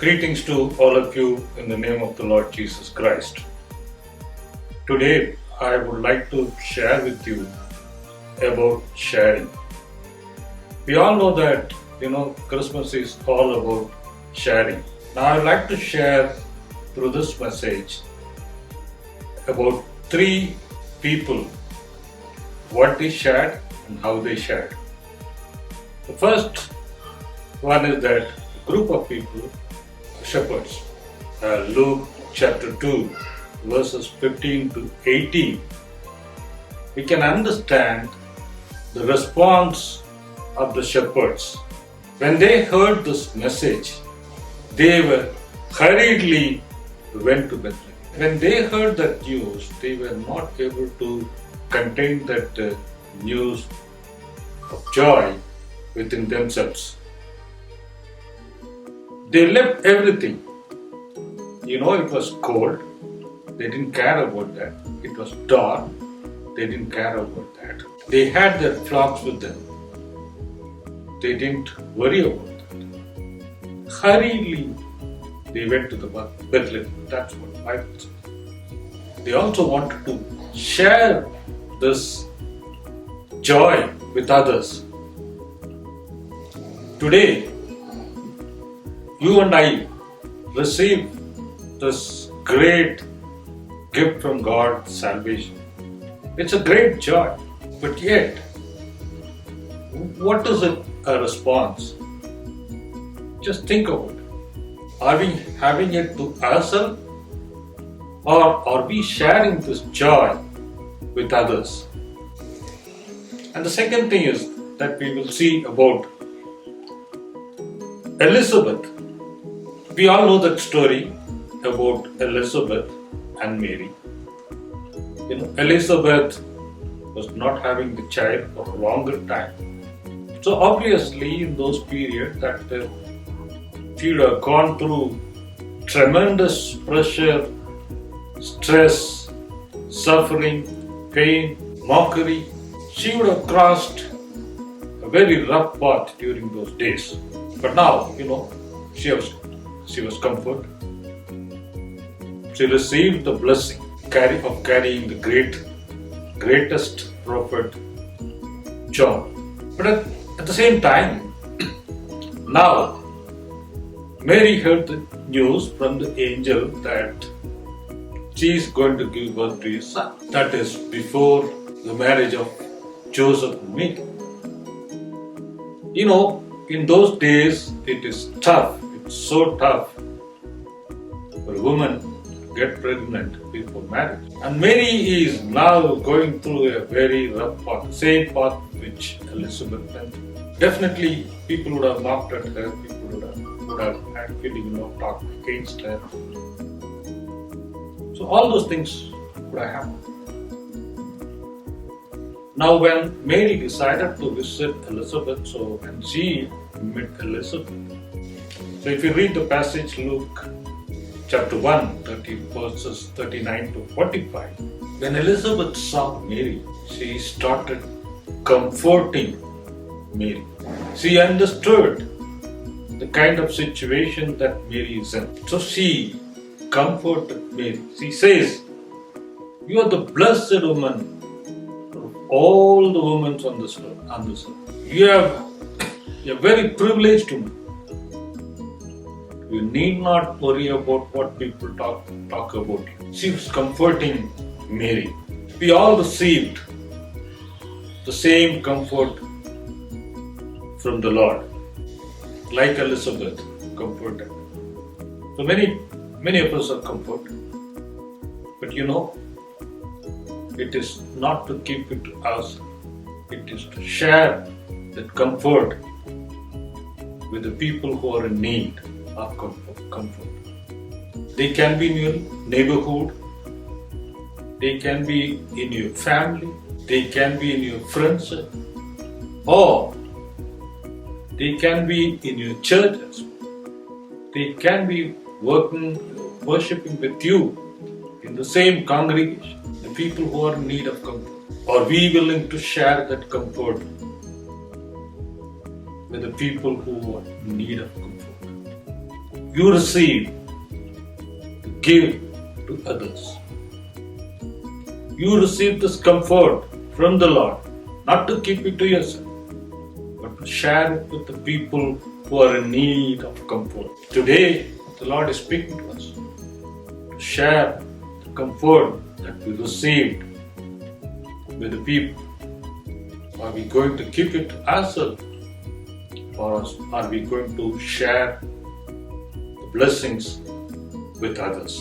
Greetings to all of you in the name of the Lord Jesus Christ. Today I would like to share with you about sharing. We all know that Christmas is all about sharing. Now I would like to share through this message about three people, what they shared and how they shared. The first one is that group of people, shepherds. Luke chapter 2 verses 15 to 18. We can understand the response of the shepherds. When they heard this message, they were hurriedly went to Bethlehem. When they heard that news, they were not able to contain that news of joy within themselves. They left everything. It was cold. They didn't care about that. It was dark. They didn't care about that. They had their flocks with them. They didn't worry about that. Hurriedly, they went to the Bethlehem. That's what the Bible says. They also wanted to share this joy with others. Today, you and I receive this great gift from God, salvation. It's a great joy. But yet, what is it a response? Just think about it. Are we having it to ourselves, or are we sharing this joy with others? And the second thing is that we will see about Elizabeth. We all know that story about Elizabeth and Mary. Elizabeth was not having the child for a longer time. So obviously in those periods that she would have gone through tremendous pressure, stress, suffering, pain, mockery. She would have crossed a very rough path during those days. But now, she was comforted. She received the blessing of carrying the greatest prophet, John. But at the same time, now Mary heard the news from the angel that she is going to give birth to a son. That is before the marriage of Joseph and Mary. In those days, it is tough. It's so tough for a woman to get pregnant before marriage. And Mary is now going through a very rough path, same path which Elizabeth went through. Definitely, people would have mocked at her. People would have actually, talked against her. So all those things would have happened. Now when Mary decided to visit Elizabeth, and she met Elizabeth. So if you read the passage, Luke chapter 1, verses 39 to 45, when Elizabeth saw Mary, she started comforting Mary. She understood the kind of situation that Mary is in. So she comforted Mary. She says, "You are the blessed woman of all the women on this earth. You're very privileged woman. You need not worry about what people talk about you." She was comforting Mary. We all received the same comfort from the Lord, like Elizabeth comforted. So many of us are comforted. But it is not to keep it to us. It is to share that comfort with the people who are in need of comfort. They can be in your neighborhood. They can be in your family. They can be in your friends. Or they can be in your church as well. They can be worshipping with you in the same congregation. The people who are in need of comfort. Are we willing to share that comfort with the people who are in need of comfort? you receive to give to others. You receive this comfort from the Lord, not to keep it to yourself, but to share it with the people who are in need of comfort. Today, the Lord is speaking to us to share the comfort that we received with the people. Are we going to keep it ourselves, or are we going to share the blessings with others?